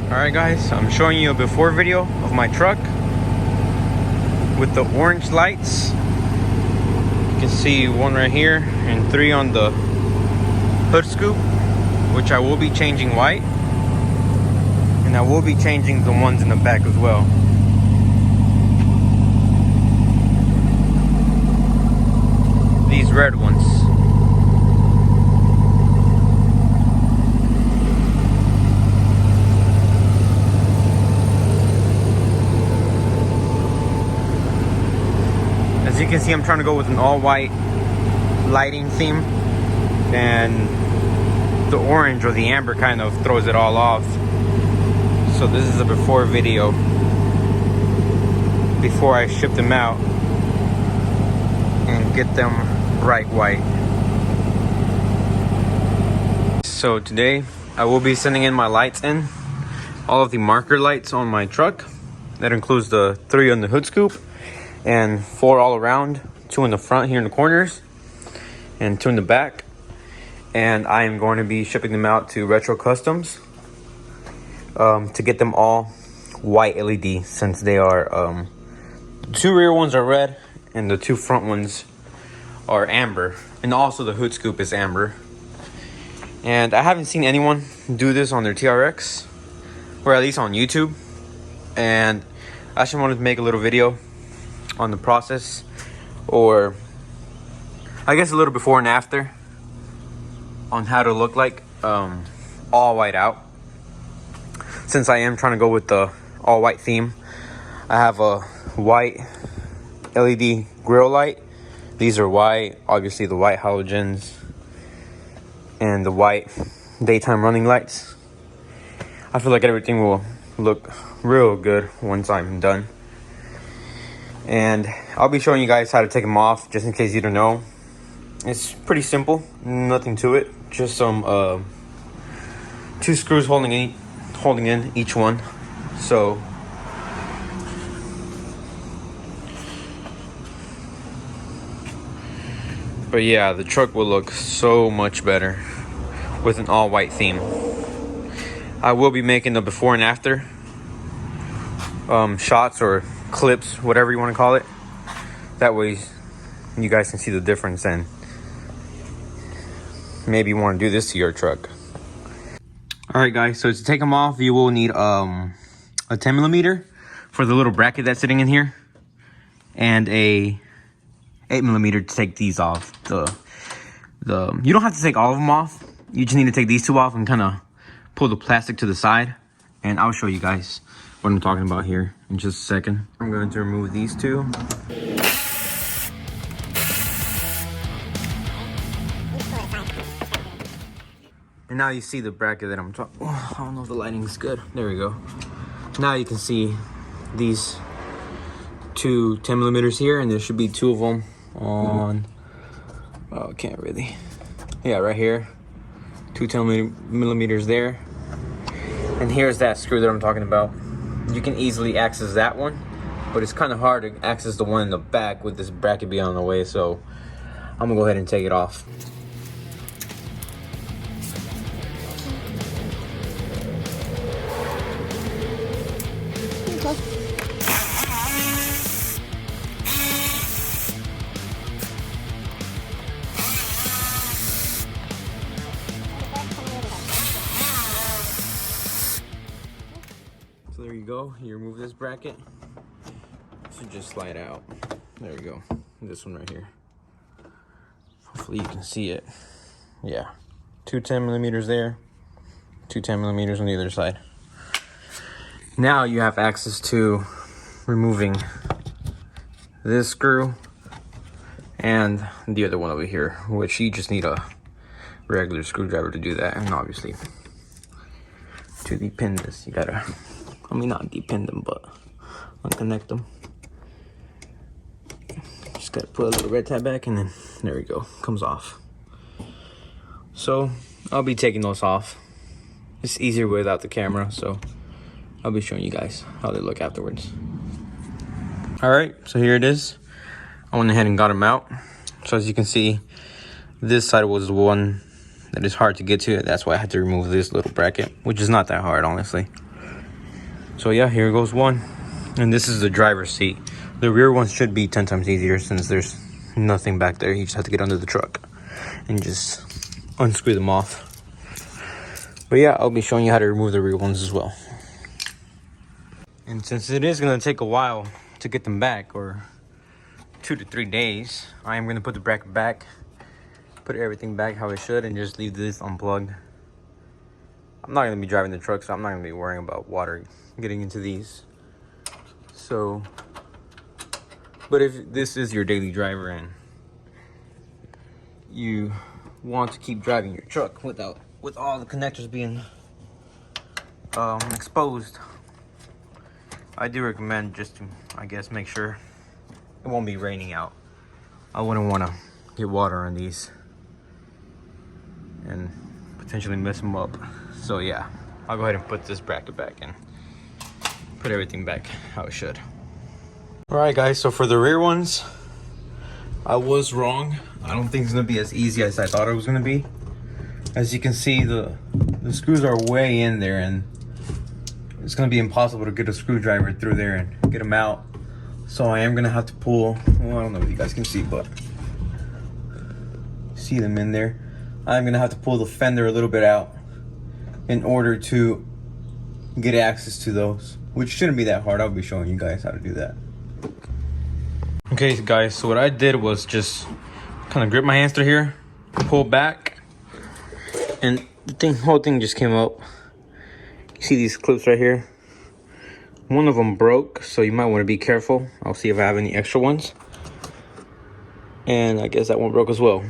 Alright guys, I'm showing you a before video of my truck with the orange lights. You can see one right here and 3 on the hood scoop, which I will be changing white, and I will be changing the ones in the back as well. These red ones. As you can see, I'm trying to go with an all-white lighting theme, and the orange or the amber kind of throws it all off. So this is a before video before I ship them out and get them bright white. So today I will be sending in my lights in, all of the marker lights on my truck. That includes the 3 on the hood scoop and 4 all around, 2 in the front here in the corners and 2 in the back. And I am going to be shipping them out to Retro Customs to get them all white LED, since they are the 2 rear ones are red and the 2 front ones are amber, and also the hood scoop is amber. And I haven't seen anyone do this on their TRX, or at least on YouTube, and I actually wanted to make a little video on the process, or I guess a little before and after, on how to look like all white out. Since I am trying to go with the all white theme, I have a white LED grill light. These are white, obviously the white halogens and the white daytime running lights. I feel like everything will look real good once I'm done. And I'll be showing you guys how to take them off, just in case you don't know. It's pretty simple, nothing to it. Just some 2 screws holding in each one. So but yeah, the truck will look so much better with an all white theme. I will be making the before and after shots or clips, whatever you want to call it. That way you guys can see the difference, and maybe you want to do this to your truck. Alright guys, so to take them off, you will need a 10mm for the little bracket that's sitting in here, and a 8mm to take these off. You don't have to take all of them off. You just need to take these 2 off and kind of pull the plastic to the side, and I'll show you guys what I'm talking about here in just a second. I'm going to remove these 2. And now you see the bracket that I'm talking. Oh, I don't know if the lighting's good. There we go. Now you can see these 2 10mm here, and there should be 2 of them on. Oh, can't really. Yeah, right here. 2 10mm there. And here's that screw that I'm talking about. You can easily access that one, but it's kind of hard to access the one in the back with this bracket being on the way. So I'm gonna go ahead and take it off. So there you go. You remove this bracket. It should just slide out. There you go. This one right here. Hopefully you can see it. Yeah. 2 10mm there. 2 10mm on the other side. Now you have access to removing this screw and the other one over here, which you just need a regular screwdriver to do that. And obviously, to depin this, you gotta, I mean, not depin them, but unconnect them. Just gotta put a little red tab back, and then there we go, comes off. So I'll be taking those off. It's easier without the camera, so I'll be showing you guys how they look afterwards. All right, so here it is. I went ahead and got them out. So as you can see, this side was the one that is hard to get to. That's why I had to remove this little bracket, which is not that hard, honestly. So yeah, here goes one. And this is the driver's seat. The rear one should be 10 times easier since there's nothing back there. You just have to get under the truck and just unscrew them off. But yeah, I'll be showing you how to remove the rear ones as well. And since it is gonna take a while to get them back, or 2 to 3 days, I am gonna put the bracket back, put everything back how it should, and just leave this unplugged. I'm not gonna be driving the truck, so I'm not gonna be worrying about water getting into these. So, but if this is your daily driver and you want to keep driving your truck with all the connectors being exposed, I do recommend just to, I guess, make sure it won't be raining out. I wouldn't want to get water on these and potentially mess them up. So yeah, I'll go ahead and put this bracket back and put everything back how it should. All right, guys, so for the rear ones, I was wrong. I don't think it's gonna be as easy as I thought it was gonna be. As you can see, the screws are way in there, and it's gonna be impossible to get a screwdriver through there and get them out. So I am gonna have to pull, well, I don't know if you guys can see, but see them in there. I'm gonna have to pull the fender a little bit out in order to get access to those, which shouldn't be that hard. I'll be showing you guys how to do that. Okay, guys, so what I did was just kind of grip my hands through here, pull back, and the whole thing just came up. You see these clips right here? One of them broke, so you might want to be careful. I'll see if I have any extra ones. And I guess that one broke as well.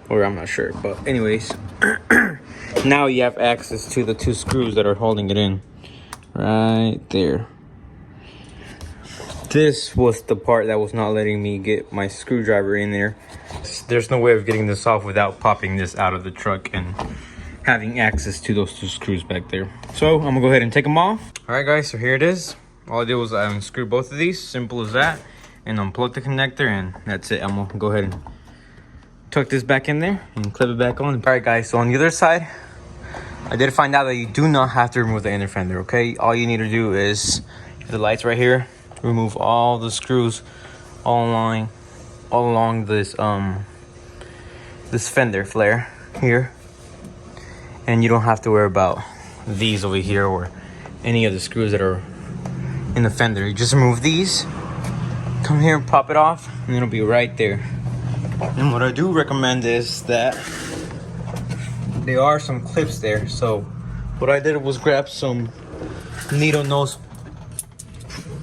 Or I'm not sure, but anyways. Now you have access to the 2 screws that are holding it in. Right there. This was the part that was not letting me get my screwdriver in there. There's no way of getting this off without popping this out of the truck and having access to those 2 screws back there. So I'm gonna go ahead and take them off. All right, guys, so here it is. All I did was I unscrewed both of these, simple as that, and unplug the connector, and that's it. I'm gonna go ahead and tuck this back in there and clip it back on. All right, guys, so on the other side, I did find out that you do not have to remove the inner fender, okay? All you need to do is, the lights right here, remove all the screws all along this this fender flare here, and you don't have to worry about these over here or any of the screws that are in the fender. You just remove these, come here and pop it off, and it'll be right there. And what I do recommend is that there are some clips there. So what I did was grab some needle nose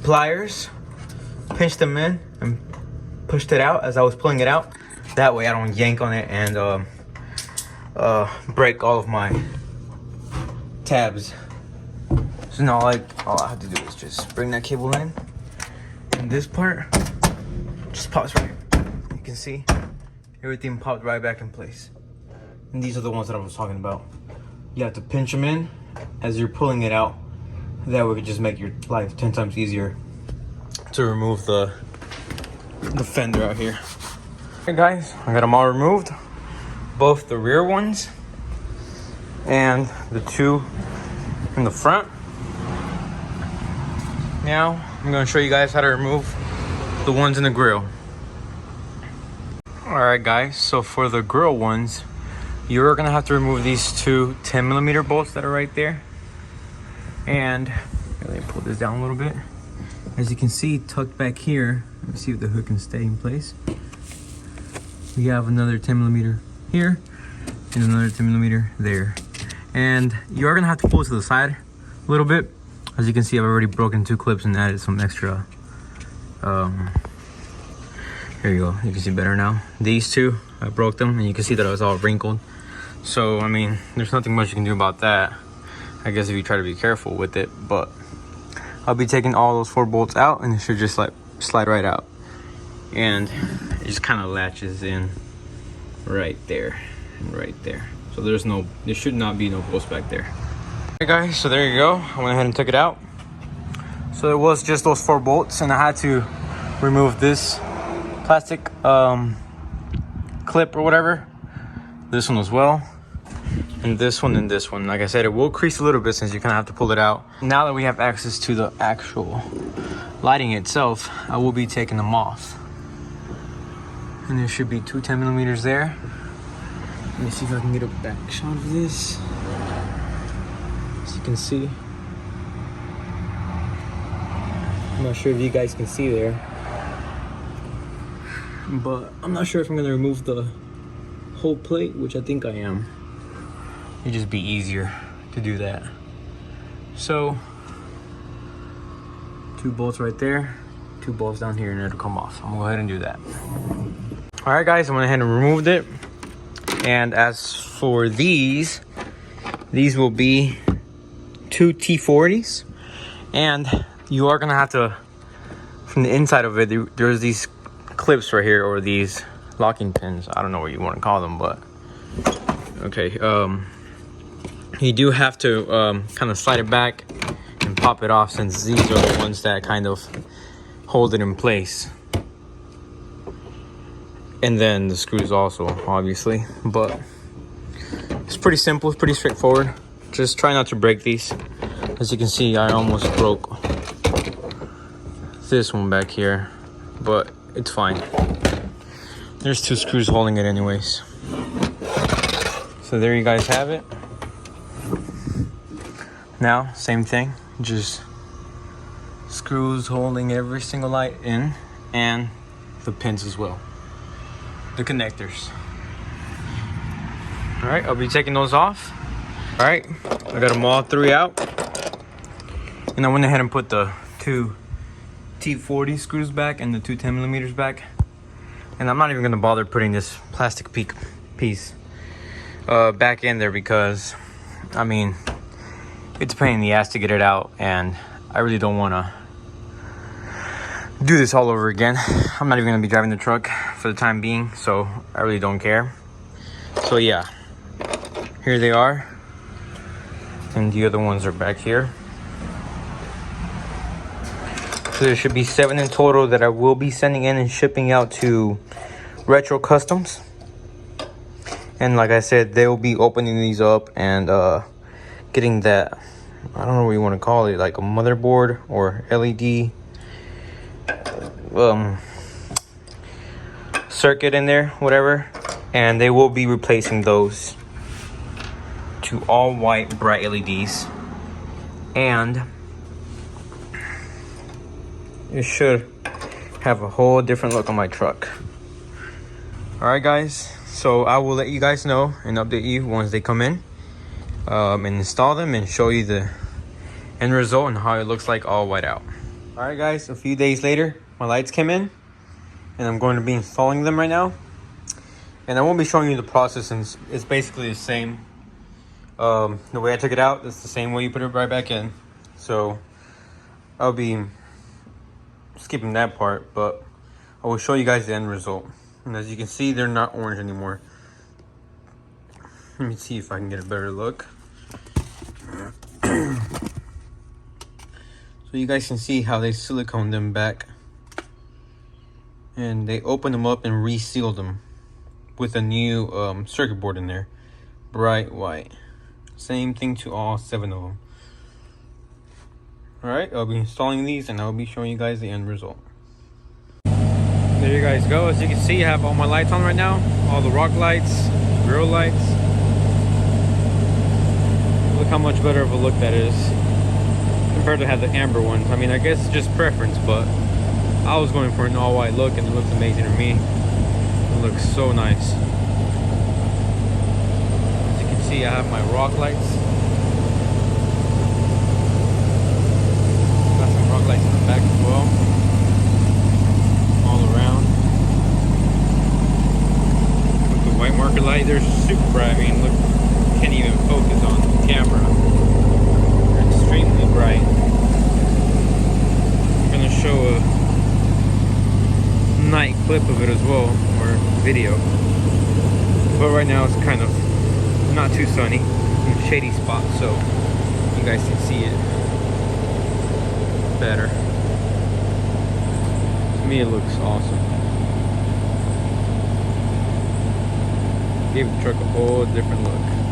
pliers, pinched them in, and pushed it out as I was pulling it out. That way I don't yank on it and break all of my tabs. So now all I have to do is just bring that cable in, and this part just pops right. You can see everything popped right back in place. And these are the ones that I was talking about. You have to pinch them in as you're pulling it out. That would just make your life 10 times easier to remove the fender out here. Okay, guys, I got them all removed. Both the rear ones and the 2 in the front. Now, I'm gonna show you guys how to remove the ones in the grill. All right, guys, so for the grill ones, you're gonna have to remove these 2 10mm bolts that are right there. And let me pull this down a little bit. As you can see, tucked back here, let me see if the hook can stay in place. We have another 10mm here and another 10mm there. And you're gonna have to pull it to the side a little bit. As you can see, I've already broken 2 clips and added some extra. Here you go, you can see better now. These 2, I broke them, and you can see that it was all wrinkled. So, I mean, there's nothing much you can do about that, I guess, if you try to be careful with it. But I'll be taking all those 4 bolts out, and it should just like slide right out. And it just kind of latches in right there and right there. So there should not be no bolts back there. Okay, guys, so there you go. I went ahead and took it out. So it was just those 4 bolts, and I had to remove this plastic clip or whatever, this one as well, and this one and this one. Like I said, it will crease a little bit since you kind of have to pull it out. Now that we have access to the actual lighting itself, I will be taking them off. And there should be two 10 millimeters there. Let me see if I can get a back shot of this. As you can see. I'm not sure if you guys can see there. But I'm not sure if I'm gonna remove the whole plate, which I think I am. It'd just be easier to do that. So, 2 bolts right there, 2 bolts down here, and it'll come off. I'm gonna go ahead and do that. All right, guys, I went ahead and removed it. And as for these will be 2 T40s. And you are gonna have to, from the inside of it, there's these clips right here, or these locking pins. I don't know what you want to call them, but okay. You do have to kind of slide it back and pop it off, since these are the ones that kind of hold it in place. And then the screws also, obviously. But it's pretty simple, it's pretty straightforward. Just try not to break these. As you can see, I almost broke this one back here, but it's fine. There's 2 screws holding it anyways. So there you guys have it. Now, same thing, just screws holding every single light in, and the pins as well, the connectors. All right, I'll be taking those off. All right, I got them all 3 out. And I went ahead and put the 2 T40 screws back and the 2 10 millimeters back. And I'm not even gonna bother putting this plastic piece back in there, because, I mean, it's a pain in the ass to get it out, and I really don't wanna do this all over again. I'm not even gonna be driving the truck for the time being, so I really don't care. So yeah, here they are. And the other ones are back here. So there should be 7 in total that I will be sending in and shipping out to Retro Customs. And like I said, they will be opening these up and getting that, I don't know what you want to call it, like a motherboard or LED circuit in there, whatever. And they will be replacing those to all white bright LEDs. And it should have a whole different look on my truck. All right, guys, so I will let you guys know and update you once they come in and install them, and show you the end result and how it looks like all white out. All right, guys, a few days later, my lights came in, and I'm going to be installing them right now. And I won't be showing you the process, and it's basically the same. The way I took it out, it's the same way you put it right back in. So I'll be skipping that part, but I will show you guys the end result. And as you can see, they're not orange anymore. Let me see if I can get a better look. So you guys can see how they silicone them back, and they open them up and reseal them with a new circuit board in there, bright white. Same thing to all 7 of them. Alright, I'll be installing these, and I'll be showing you guys the end result. There you guys go. As you can see, I have all my lights on right now. All the rock lights, grill lights. Look how much better of a look that is compared to have the amber ones. I mean, I guess it's just preference, but I was going for an all white look, and it looks amazing to me. It looks so nice. As you can see, I have my rock lights. Got some rock lights in the back as well, all around. With the white marker light, they're super bright. I mean, look, can't even focus on the camera. They're extremely bright. I'm gonna show a night clip of it as well, or video. But right now it's kind of not too sunny, in a shady spot, so you guys can see it better. To me, it looks awesome. Gave the truck a whole different look.